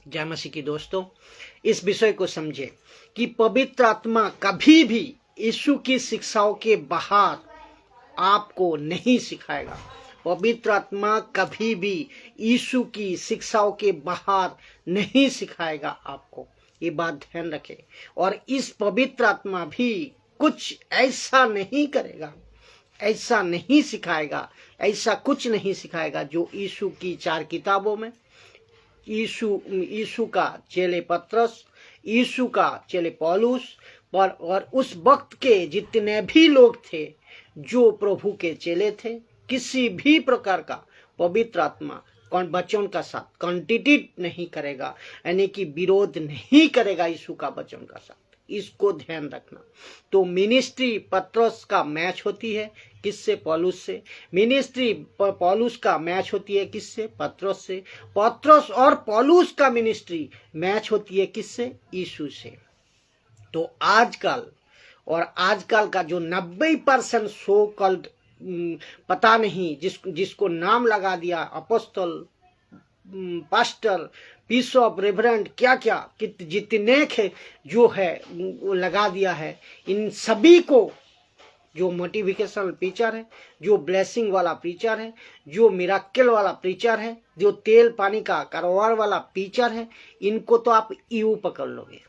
जय मसीह की दोस्तों, इस विषय को समझे कि पवित्र आत्मा कभी भी यीशु की शिक्षाओं के बाहर आपको नहीं सिखाएगा। पवित्र आत्मा कभी भी यीशु की शिक्षाओं के बाहर नहीं सिखाएगा आपको, ये बात ध्यान रखें। और इस पवित्र आत्मा भी कुछ ऐसा नहीं करेगा, ऐसा नहीं सिखाएगा, ऐसा कुछ नहीं सिखाएगा जो यीशु की 4 किताबों में यीशु का चेले पत्रस, यीशु का चेले पौलुस और उस वक्त के जितने भी लोग थे जो प्रभु के चेले थे, किसी भी प्रकार का पवित्र आत्मा वचन का साथ कॉन्ट्रडिक्ट नहीं करेगा, यानी कि विरोध नहीं करेगा यीशु का वचन का साथ। इसको ध्यान रखना। तो मिनिस्ट्री पत्रस का मैच होती है किससे? पौलुस से। मिनिस्ट्री पौलुस का मैच होती है किससे? पत्रस से। पत्रस और पौलुस का मिनिस्ट्री मैच होती है किससे? यीशु से। तो आजकल का जो 90% सो कॉल्ड पता नहीं जिसको नाम लगा दिया अपोस्टल, पास्टर, बिशप, रेवरेंड, क्या जितने जो है लगा दिया है, इन सभी को जो मोटिवेशनल प्रीचर है, जो ब्लेसिंग वाला प्रीचर है, जो मिराकल वाला प्रीचर है, जो तेल पानी का कारोबार वाला प्रीचर है, इनको तो आप यूं पकड़ लोगे।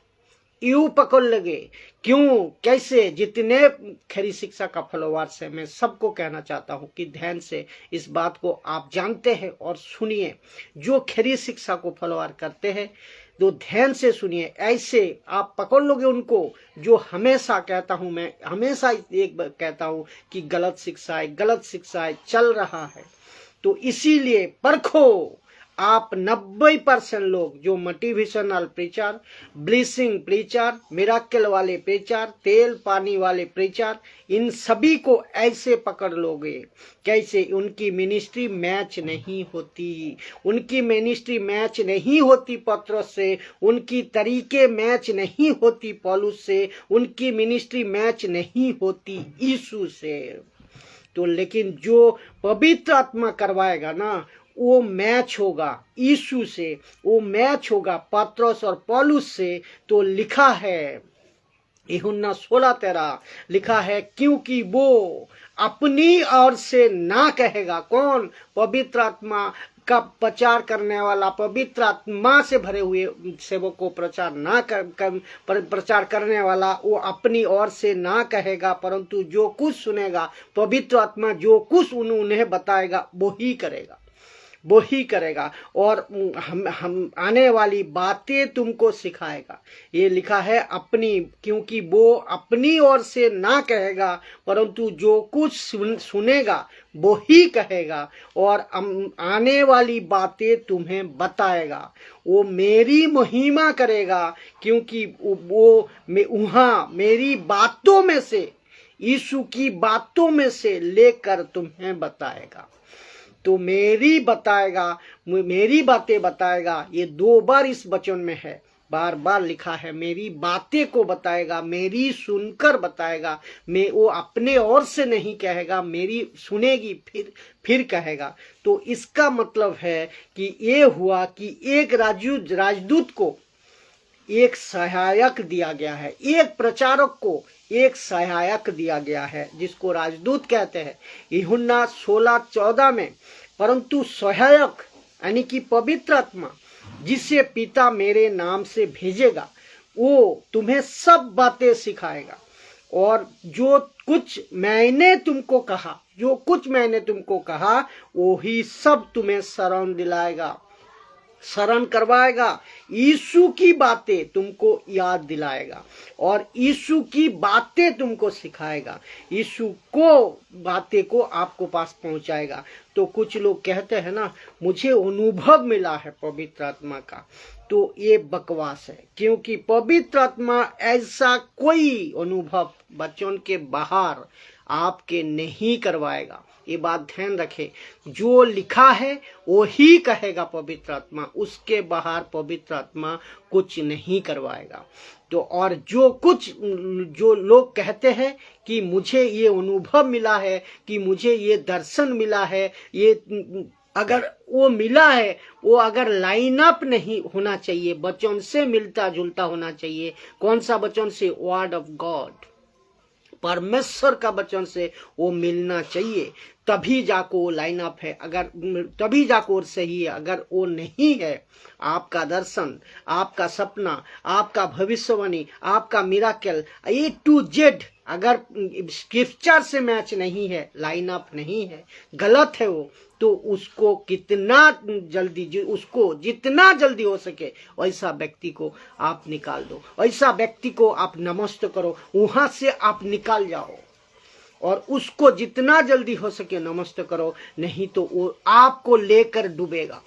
क्यों, कैसे? जितने खरी शिक्षा का फॉलोअर्स है, मैं सबको कहना चाहता हूं कि ध्यान से इस बात को आप जानते हैं और सुनिए। जो खरी शिक्षा को फॉलोअर करते हैं तो ध्यान से सुनिए, ऐसे आप पकड़ लोगे उनको। जो हमेशा कहता हूं, मैं हमेशा एक बार कहता हूं कि गलत शिक्षा है चल रहा है। तो इसीलिए परखो। आप 90% लोग जो motivational preacher, blessing preacher, miracle वाले प्रीचर, तेल पानी वाले प्रीचर, इन सभी को ऐसे पकड़ लोगे। कैसे? उनकी मिनिस्ट्री मैच नहीं होती, उनकी मिनिस्ट्री मैच नहीं होती पत्रस से, उनकी तरीके मैच नहीं होती पौलुस से, उनकी मिनिस्ट्री मैच नहीं होती यीशु से। तो लेकिन जो पवित्र आत्मा करवाएगा ना, वो मैच होगा यीशु से, वो मैच होगा पत्रस और पौलुस से। तो लिखा है यूहन्ना 16:13 लिखा है, क्योंकि वो अपनी ओर से ना कहेगा। कौन? पवित्र आत्मा का प्रचार करने वाला, पवित्र आत्मा से भरे हुए सेवक को प्रचार करने वाला, वो अपनी ओर से ना कहेगा, परंतु जो कुछ सुनेगा, पवित्र आत्मा जो कुछ उन्हें बताएगा वो ही करेगा और हम आने वाली बातें तुमको सिखाएगा। ये लिखा है क्योंकि वो अपनी ओर से ना कहेगा, परंतु जो कुछ सुनेगा वो ही कहेगा और आने वाली बातें तुम्हें बताएगा। वो मेरी महिमा करेगा, क्योंकि वो वहाँ मेरी बातों में से, यीशु की बातों में से लेकर तुम्हें बताएगा। तो मेरी बातें बताएगा। ये 2 बार इस वचन में है, बार लिखा है, मेरी बातें को बताएगा, मेरी सुनकर बताएगा। वो अपने ओर से नहीं कहेगा, मेरी सुनेगी फिर कहेगा। तो इसका मतलब है कि ये हुआ कि एक राजदूत को एक सहायक दिया गया है, एक प्रचारक को एक सहायक दिया गया है, जिसको राजदूत कहते हैं यूहन्ना 16:14 में। परंतु सहायक यानी कि पवित्र आत्मा, जिसे पिता मेरे नाम से भेजेगा, वो तुम्हें सब बातें सिखाएगा और जो कुछ मैंने तुमको कहा वो ही सब तुम्हें शरण करवाएगा। यीशु की बातें तुमको याद दिलाएगा और यीशु की बातें तुमको सिखाएगा, यीशु को बातें को आपको पास पहुंचाएगा। तो कुछ लोग कहते हैं ना, मुझे अनुभव मिला है पवित्र आत्मा का, तो ये बकवास है, क्योंकि पवित्र आत्मा ऐसा कोई अनुभव बच्चों के बाहर आपके नहीं करवाएगा। ये बात ध्यान रखें। जो लिखा है वो ही कहेगा पवित्र आत्मा, उसके बाहर पवित्र आत्मा कुछ नहीं करवाएगा। तो और जो लोग कहते हैं कि मुझे ये अनुभव मिला है, कि मुझे ये दर्शन मिला है, ये अगर वो मिला है, वो अगर लाइन अप नहीं होना चाहिए, वचन से मिलता जुलता होना चाहिए। कौन सा वचन से? वर्ड ऑफ गॉड, परमेश्वर का वचन से वो मिलना चाहिए, तभी जाको वो लाइन अप है, अगर तभी जाको सही है। अगर वो नहीं है, आपका दर्शन, आपका सपना, आपका भविष्यवाणी, आपका मिराकल A to Z अगर स्क्रिप्चर से मैच नहीं है, लाइन अप नहीं है, गलत है वो, तो उसको कितना जल्दी, उसको जितना जल्दी हो सके वैसा व्यक्ति को आप निकाल दो, वैसा व्यक्ति को आप नमस्त करो, वहां से आप निकाल जाओ और उसको जितना जल्दी हो सके नमस्त करो। नहीं तो वो आपको लेकर डूबेगा,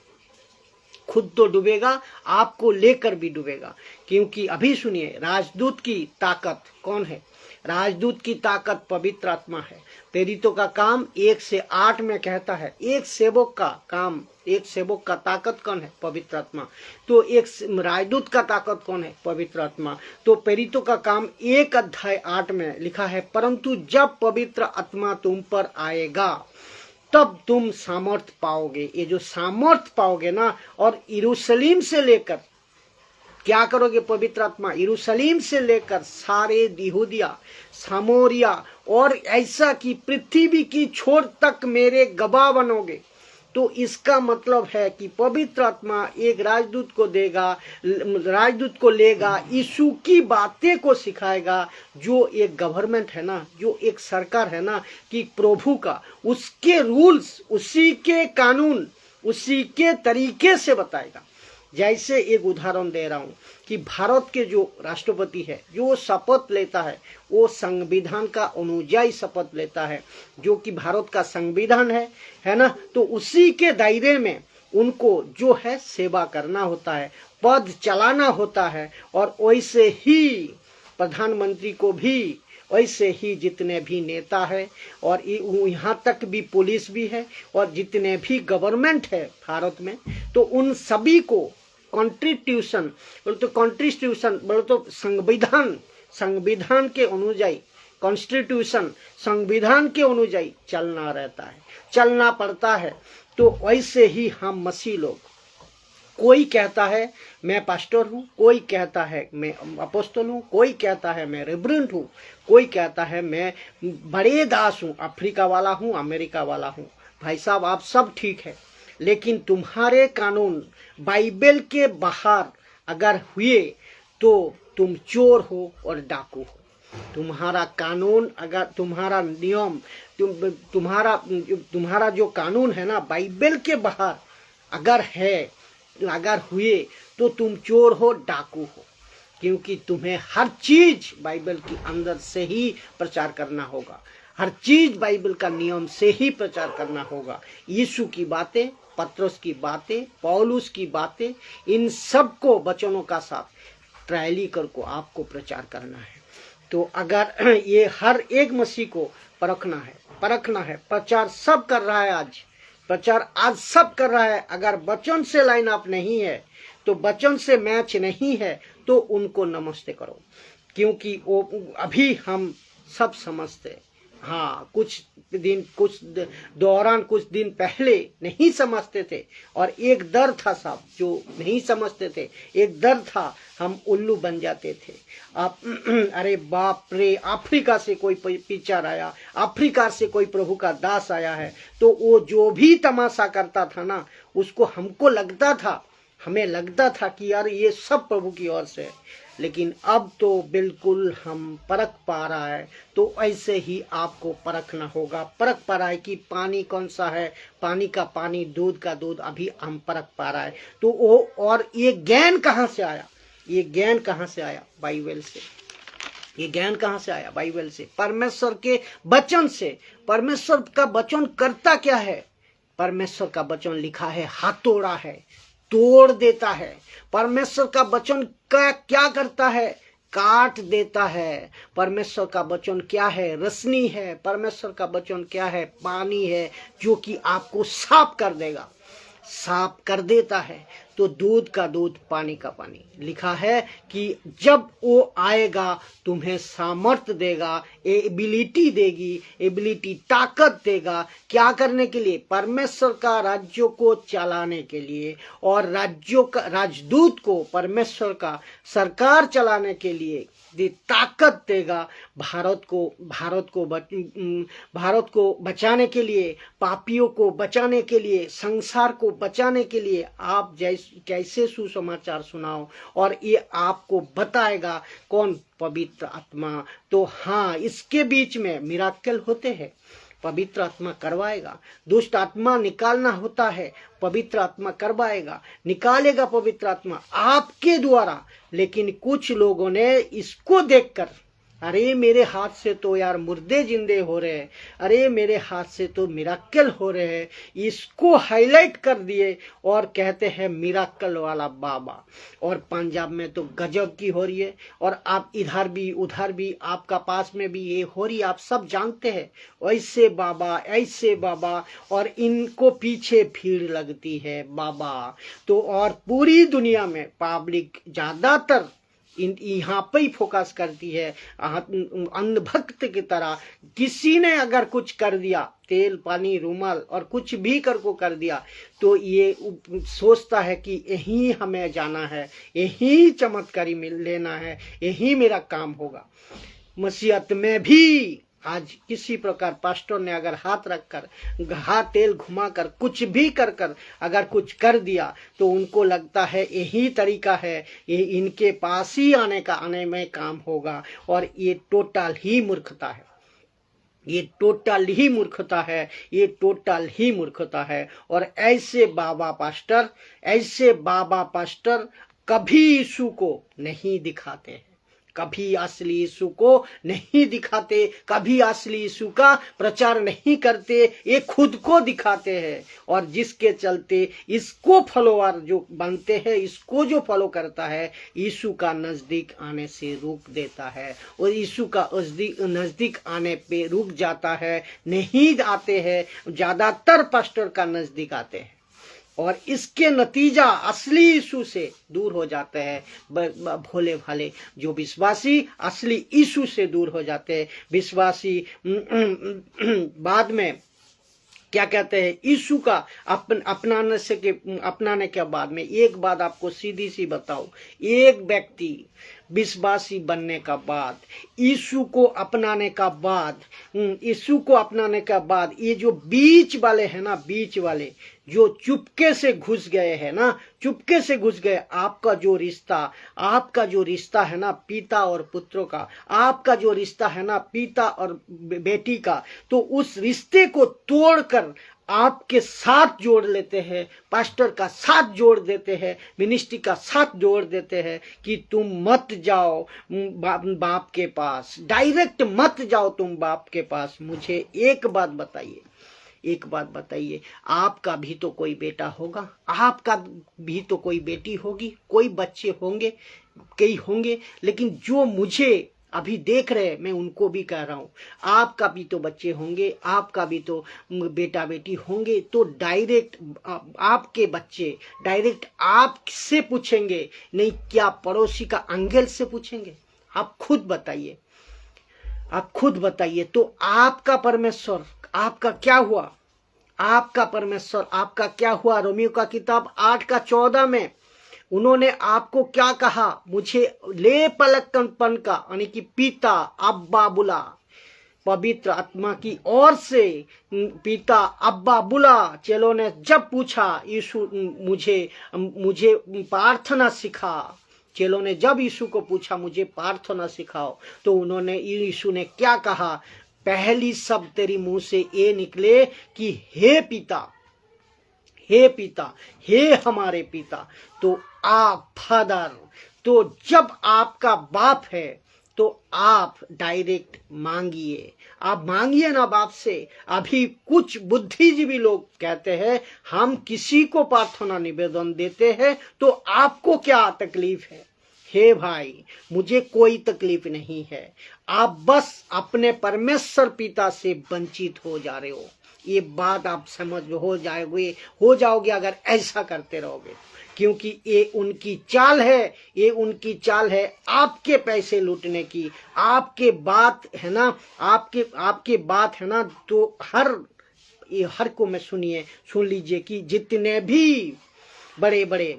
खुद तो डूबेगा, आपको लेकर भी डूबेगा। क्योंकि अभी सुनिए, राजदूत की ताकत कौन है? राजदूत की ताकत पवित्र आत्मा है। प्रेरितों का काम 1 से 8 में कहता है, एक सेवक का काम, एक सेवक का ताकत कौन है? पवित्र आत्मा। तो एक राजदूत का ताकत कौन है? पवित्र आत्मा। तो प्रेरितों का काम 1 अध्याय 8 में लिखा है, परंतु जब पवित्र आत्मा तुम पर आएगा तब तुम सामर्थ पाओगे। ये जो सामर्थ पाओगे ना, और यरूशलेम से लेकर क्या करोगे? पवित्र आत्मा यरूशलेम से लेकर सारे यहूदिया, सामोरिया और ऐसा कि पृथ्वी की छोर तक मेरे गवाह बनोगे। तो इसका मतलब है कि पवित्र आत्मा एक राजदूत को देगा, राजदूत को लेगा, यीशु की बातें को सिखाएगा। जो एक गवर्नमेंट है ना, जो एक सरकार है ना, कि प्रभु का, उसके रूल्स, उसी के कानून, उसी के तरीके से बताएगा। जैसे एक उदाहरण दे रहा हूँ कि भारत के जो राष्ट्रपति है, जो शपथ लेता है, वो संविधान का अनुयायी शपथ लेता है, जो कि भारत का संविधान है ना। तो उसी के दायरे में उनको जो है सेवा करना होता है, पद चलाना होता है। और वैसे ही प्रधानमंत्री को भी, वैसे ही जितने भी नेता है, और यहाँ तक भी पुलिस भी है, और जितने भी गवर्नमेंट है भारत में, तो उन सभी को कॉन्स्टिट्यूशन बोले तो, कॉन्स्टिट्यूशन बोले तो संविधान, संविधान के अनुयायी, कॉन्स्टिट्यूशन संविधान के अनुयायी चलना रहता है, चलना पड़ता है। तो वैसे ही हम मसीह लोग, कोई कहता है मैं पास्टर हूँ, कोई कहता है मैं अपोस्तल हूँ, कोई कहता है मैं रेवरेंड हूँ, कोई कहता है मैं बड़े दास हूँ, अफ्रीका वाला हूँ, अमेरिका वाला हूँ। भाई साहब, आप सब ठीक है, लेकिन तुम्हारे कानून बाइबल के बाहर अगर हुए तो तुम चोर हो और डाकू हो। तुम्हारा कानून, अगर तुम्हारा नियम, तुम्हारा जो कानून है ना, बाइबल के बाहर अगर है, अगर हुए, तो तुम चोर हो, डाकू हो। क्योंकि तुम्हें हर चीज बाइबल के अंदर से ही प्रचार करना होगा, हर चीज बाइबल का नियम से ही प्रचार करना होगा। यीशु की बातें, पतरस की बातें, पौलुस की बातें, इन सब को वचनों का साथ ट्रायली करके आपको प्रचार करना है। तो अगर ये हर एक मसीह को परखना है, प्रचार सब कर रहा है आज, प्रचार आज सब कर रहा है। अगर वचन से लाइन अप नहीं है, तो वचन से मैच नहीं है, तो उनको नमस्ते करो। क्योंकि वो अभी हम सब समझते, हाँ, कुछ दिन पहले नहीं समझते थे, और एक डर था साहब, जो नहीं समझते थे, एक डर था, हम उल्लू बन जाते थे। आप अरे बाप रे, अफ्रीका से कोई पिक्चर आया, अफ्रीका से कोई प्रभु का दास आया है, तो वो जो भी तमाशा करता था ना, उसको हमें लगता था कि यार ये सब प्रभु की ओर से है। लेकिन अब तो बिल्कुल हम परख पा रहा है। तो ऐसे ही आपको परखना होगा, परख पा रहा है कि पानी कौन सा है, पानी का पानी, दूध का दूध, अभी हम परख पा रहा है। तो वो, और ये ज्ञान कहाँ से आया? ये ज्ञान कहाँ से आया? बाइबल से। ये ज्ञान कहाँ से आया? बाइबल से, परमेश्वर के वचन से। परमेश्वर का वचन करता क्या है? परमेश्वर का वचन लिखा है, हथौड़ा है, तोड़ देता है। परमेश्वर का वचन क्या करता है? काट देता है। परमेश्वर का वचन क्या है? रोशनी है। परमेश्वर का वचन क्या है? पानी है, जो कि आपको साफ कर देगा, साफ कर देता है। तो दूध का दूध पानी का पानी। लिखा है कि जब वो आएगा तुम्हें सामर्थ्य देगा, एबिलिटी देगी, एबिलिटी ताकत देगा। क्या करने के लिए? परमेश्वर का राज्यों को चलाने के लिए, और राज्यों का राजदूत को परमेश्वर का सरकार चलाने के लिए ताकत देगा। भारत को बचाने के लिए, पापियों को बचाने के लिए, संसार को बचाने के लिए आप कैसे सुसमाचार सुनाओ, और ये आपको बताएगा कौन? पवित्र आत्मा। तो हाँ, इसके बीच में मिराकल होते हैं, पवित्र आत्मा करवाएगा। दुष्ट आत्मा निकालना होता है, पवित्र आत्मा करवाएगा, निकालेगा पवित्र आत्मा आपके द्वारा। लेकिन कुछ लोगों ने इसको देखकर, अरे मेरे हाथ से तो यार मुर्दे जिंदे हो रहे हैं, अरे मेरे हाथ से तो मिराकल हो रहे हैं, इसको हाईलाइट कर दिए और कहते हैं मिराकल वाला बाबा। और पंजाब में तो गजब की हो रही है, और आप इधर भी उधर भी, आपका पास में भी ये हो रही है, आप सब जानते हैं। ऐसे बाबा, और इनको पीछे भीड़ लगती है बाबा। तो और पूरी दुनिया में पब्लिक ज्यादातर यहाँ पे ही फोकस करती है, अंधभक्त की तरह। किसी ने अगर कुछ कर दिया, तेल पानी रूमाल और कुछ भी कर दिया, तो ये सोचता है कि यही हमें जाना है, यही चमत्कारी लेना है, यही मेरा काम होगा। मसीहत में भी आज किसी प्रकार पास्टर ने अगर हाथ रखकर, हाथ तेल घुमाकर, कुछ भी कर अगर कुछ कर दिया, तो उनको लगता है यही तरीका है, ये इनके पास ही आने में काम होगा। और ये टोटल ही मूर्खता है, ये टोटल ही मूर्खता है। और ऐसे बाबा पास्टर कभी यीशु को नहीं दिखाते हैं, कभी असली यीशु को नहीं दिखाते, कभी असली यीशु का प्रचार नहीं करते, ये खुद को दिखाते हैं। और जिसके चलते इसको फॉलोअर जो बनते हैं, इसको जो फॉलो करता है, यीशु का नजदीक आने से रोक देता है, और यीशु का नजदीक आने पे रुक जाता है, नहीं आते हैं। ज्यादातर पास्टर का नजदीक आते हैं, और इसके नतीजा असली यीशु से दूर हो जाते हैं। भोले भाले जो विश्वासी असली यीशु से दूर हो जाते हैं। विश्वासी बाद में क्या कहते हैं, यीशु का अपनाने के बाद में, एक बात आपको सीधी सी बताओ, एक व्यक्ति विश्वासी बनने का बाद, यीशु को अपनाने का बाद, ये जो बीच वाले हैं ना, बीच वाले जो चुपके से घुस गए, आपका जो रिश्ता है ना पिता और पुत्रों का, आपका जो रिश्ता है ना पिता और बेटी का, तो उस रिश्ते को तोड़कर आपके साथ जोड़ लेते हैं, पास्टर का साथ जोड़ देते हैं, मिनिस्ट्री का साथ जोड़ देते हैं कि तुम मत जाओ बाप के पास, डायरेक्ट मत जाओ तुम बाप के पास। मुझे एक बात बताइए, आपका भी तो कोई बेटा होगा, आपका भी तो कोई बेटी होगी, कोई बच्चे होंगे, कई होंगे, लेकिन जो मुझे अभी देख रहे, मैं उनको भी कह रहा हूं, आपका भी तो बच्चे होंगे, आपका भी तो बेटा बेटी होंगे। तो डायरेक्ट आपके बच्चे डायरेक्ट आपसे पूछेंगे, नहीं क्या पड़ोसी का एंगल से पूछेंगे? आप खुद बताइए। तो आपका परमेश्वर आपका क्या हुआ? रोमियो का किताब 8:14 में उन्होंने आपको क्या कहा? मुझे ले पलकपन का, यानी कि पिता अब्बा बुला, पवित्र आत्मा की ओर से पिता अब्बा बुला। चेलों ने जब पूछा, यीशु मुझे प्रार्थना सिखा, चेलों ने जब यीशु को पूछा मुझे प्रार्थना सिखाओ, तो यीशु ने क्या कहा? पहली शब्द तेरी मुंह से ये निकले कि हे पिता, हे हमारे पिता। तो आप फादर, तो जब आपका बाप है तो आप डायरेक्ट मांगिए, ना बाप से। अभी कुछ बुद्धिजीवी लोग कहते हैं हम किसी को प्रार्थना निवेदन देते हैं तो आपको क्या तकलीफ है? हे भाई, मुझे कोई तकलीफ नहीं है, आप बस अपने परमेश्वर पिता से वंचित हो जा रहे हो। ये बात आप समझ हो जाओगे अगर ऐसा करते रहोगे। क्योंकि ये उनकी चाल है, ये उनकी चाल है आपके पैसे लूटने की। आपके बात है ना, आपके बात है ना, तो हर को में सुन लीजिए कि जितने भी बड़े बड़े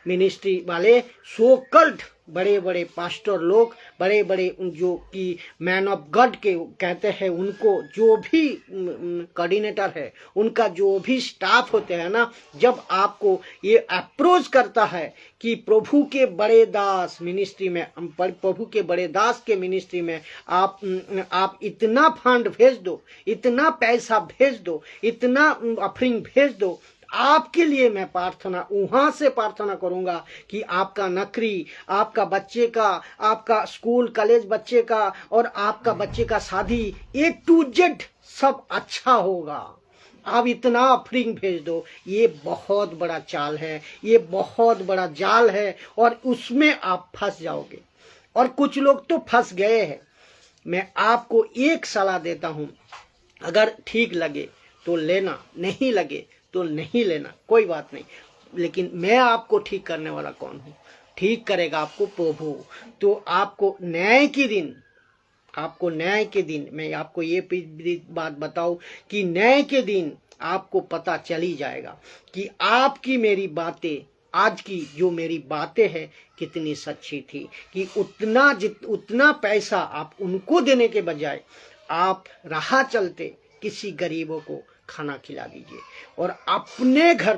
मिनिस्ट्री वाले, सो कल्ट बड़े बड़े पास्टर लोग, बड़े बड़े जो कि मैन ऑफ गॉड के कहते हैं, उनको जो भी कोऑर्डिनेटर है, उनका जो भी स्टाफ होते हैं ना, जब आपको ये अप्रोच करता है कि प्रभु के बड़े दास मिनिस्ट्री में, प्रभु के बड़े दास के मिनिस्ट्री में आप इतना फंड भेज दो, इतना पैसा भेज दो, इतना ऑफरिंग भेज दो, आपके लिए मैं प्रार्थना वहां से प्रार्थना करूंगा कि आपका नौकरी, आपका बच्चे का, आपका स्कूल कॉलेज बच्चे का, और आपका बच्चे का शादी, A to Z सब अच्छा होगा। आप इतना ऑफरिंग भेज दो। ये बहुत बड़ा चाल है, ये बहुत बड़ा जाल है, और उसमें आप फंस जाओगे। और कुछ लोग तो फंस गए हैं। मैं आपको एक सलाह देता हूं, अगर ठीक लगे तो लेना, नहीं लगे तो नहीं लेना, कोई बात नहीं। लेकिन मैं आपको ठीक करने वाला कौन हूं? ठीक करेगा आपको प्रभु। तो आपको न्याय के दिन मैं आपको ये बात बताऊं कि न्याय के दिन आपको पता चली जाएगा कि आपकी मेरी बातें, आज की जो मेरी बातें हैं, कितनी सच्ची थी। कि उतना पैसा आप उनको देने के बजाय आप राह चलते किसी गरीबों को खाना खिला दीजिए, और अपने घर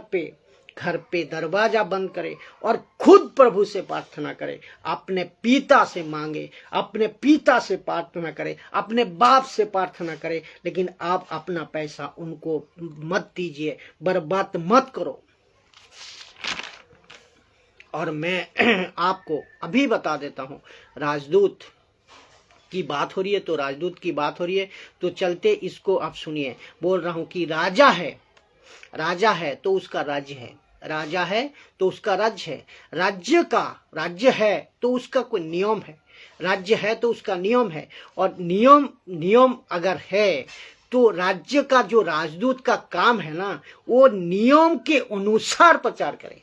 पे दरवाजा बंद करे और खुद प्रभु से प्रार्थना करे, अपने पिता से मांगे, अपने पिता से प्रार्थना करे, अपने बाप से प्रार्थना करे। लेकिन आप अपना पैसा उनको मत दीजिए, बर्बाद मत करो। और मैं आपको अभी बता देता हूं, राजदूत की बात हो रही है तो राजदूत की बात हो रही है, तो चलते इसको आप सुनिए। बोल रहा हूं कि राजा है तो उसका राज्य है, राजा है तो उसका राज्य है, राज्य है तो उसका कोई नियम है, राज्य है तो उसका नियम है। और नियम अगर है तो राज्य का जो राजदूत का काम है ना, वो नियम के अनुसार प्रचार करे,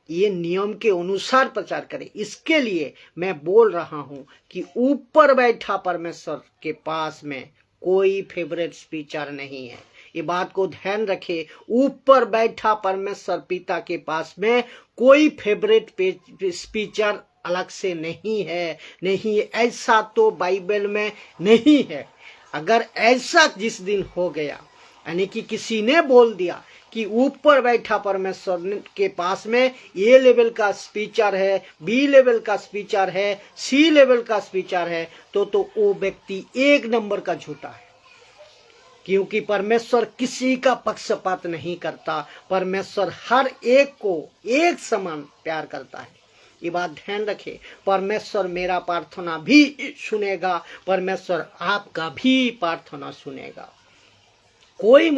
ये नियम के अनुसार प्रचार करे। इसके लिए मैं बोल रहा हूं कि ऊपर बैठा परमेश्वर के पास में कोई फेवरेट स्पीचर नहीं है। ये बात को ध्यान रखे, ऊपर बैठा परमेश्वर पिता के पास में कोई फेवरेट स्पीचर अलग से नहीं है, ऐसा तो बाइबल में नहीं है। अगर ऐसा जिस दिन हो गया, यानी कि किसी ने बोल दिया कि ऊपर बैठा परमेश्वर के पास में ए लेवल का स्पीचर है, बी लेवल का स्पीचर है, सी लेवल का स्पीचर है, तो वो व्यक्ति एक नंबर का झूठा है। क्योंकि परमेश्वर किसी का पक्षपात नहीं करता, परमेश्वर हर एक को एक समान प्यार करता है। ये बात ध्यान रखे। परमेश्वर मेरा प्रार्थना भी सुनेगा, परमेश्वर आपका भी प्रार्थना सुनेगा। कोई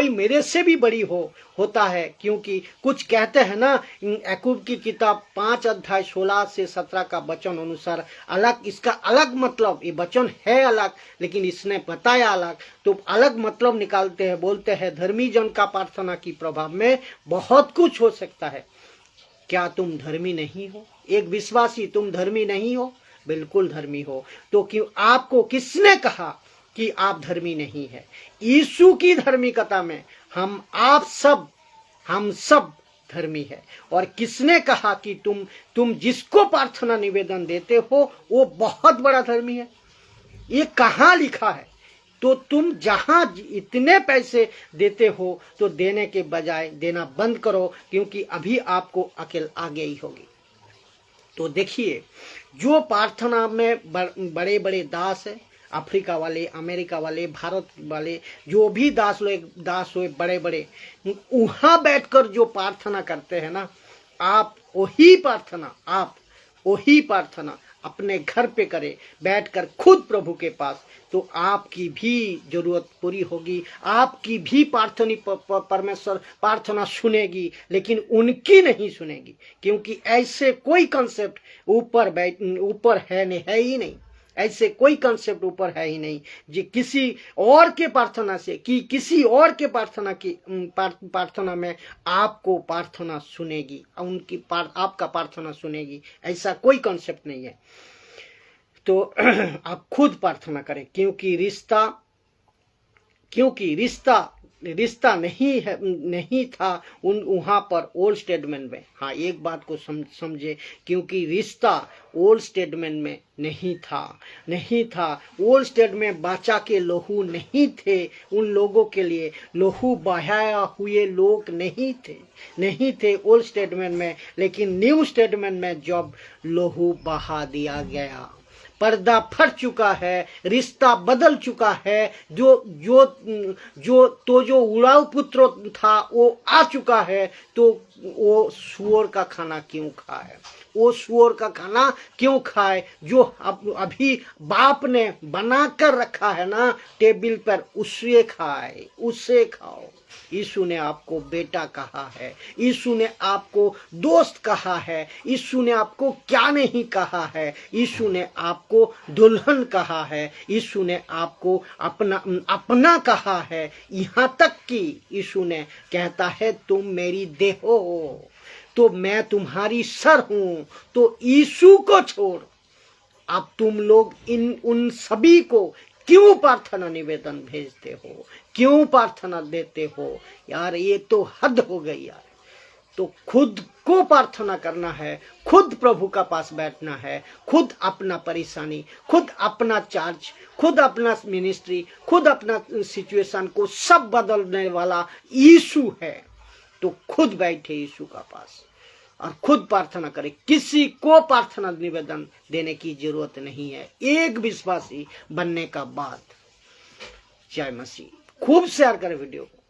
मेरे से भी बड़ी होता है, क्योंकि कुछ कहते हैं ना, याकूब की किताब 5 अध्याय 16 से 17 का वचन अनुसार अलग, इसका अलग मतलब, ये वचन है अलग लेकिन इसने बताया अलग, तो अलग मतलब निकालते हैं। बोलते हैं धर्मी जन का प्रार्थना की प्रभाव में बहुत कुछ हो सकता है। क्या तुम धर्मी नहीं हो? एक विश्वासी, तुम धर्मी नहीं हो? बिल्कुल धर्मी हो। तो क्यों आपको किसने कहा कि आप धर्मी नहीं है? यीशु की धार्मिकता में हम सब धर्मी है। और किसने कहा कि तुम जिसको प्रार्थना निवेदन देते हो वो बहुत बड़ा धर्मी है? ये कहाँ लिखा है? तो तुम जहां इतने पैसे देते हो तो देने के बजाय देना बंद करो, क्योंकि अभी आपको अकेल आ गई होगी। तो देखिए, जो प्रार्थना में बड़े बड़े दास है, अफ्रीका वाले, अमेरिका वाले, भारत वाले, जो भी दास हुए बड़े बड़े, वहां बैठकर जो प्रार्थना करते हैं ना, आप वही प्रार्थना अपने घर पे करें, बैठकर खुद प्रभु के पास, तो आपकी भी जरूरत पूरी होगी, आपकी भी परमेश्वर प्रार्थना सुनेगी, लेकिन उनकी नहीं सुनेगी। क्योंकि ऐसे कोई कॉन्सेप्ट ऊपर है ही नहीं। ऐसे कोई कंसेप्ट ऊपर है ही नहीं जो किसी और के प्रार्थना से कि किसी और के प्रार्थना में आपको प्रार्थना सुनेगी, आपका प्रार्थना सुनेगी, ऐसा कोई कंसेप्ट नहीं है। तो आप खुद प्रार्थना करें, क्योंकि रिश्ता नहीं था वहां पर ओल्ड स्टेटमेंट में। हाँ, एक बात को समझे, क्योंकि रिश्ता ओल्ड स्टेटमेंट में नहीं था। ओल्ड स्टेटमेंट में बाचा के लहू नहीं थे, उन लोगों के लिए लहू बहाया हुए लोग नहीं थे ओल्ड स्टेटमेंट में। लेकिन न्यू स्टेटमेंट में जब लहू बहा दिया गया, पर्दा फट चुका है, रिश्ता बदल चुका है, जो उड़ाऊ पुत्र था वो आ चुका है, तो वो सुअर का खाना क्यों खाए? वो सुअर का खाना क्यों खाए जो अभी बाप ने बना कर रखा है ना टेबल पर, उससे खाओ। यीशु ने आपको बेटा कहा है, यीशु ने आपको दोस्त कहा है, यीशु ने आपको क्या नहीं कहा है, यीशु ने आपको दुल्हन कहा है, यीशु ने आपको अपना कहा है। यहाँ तक कि यीशु ने कहता है तुम मेरी देह हो तो मैं तुम्हारी सर हूं। तो यीशु को छोड़ अब तुम लोग उन सभी को क्यों प्रार्थना निवेदन भेजते हो, क्यों प्रार्थना देते हो? यार ये तो हद हो गई यार। तो खुद को प्रार्थना करना है, खुद प्रभु का पास बैठना है, खुद अपना परेशानी, खुद अपना चार्ज, खुद अपना मिनिस्ट्री, खुद अपना सिचुएशन को सब बदलने वाला यीशु है। तो खुद बैठे यीशु का पास और खुद प्रार्थना करे, किसी को प्रार्थना निवेदन देने की जरूरत नहीं है एक विश्वासी बनने का बाद। जय मसीह। खूब शेयर करें वीडियो को।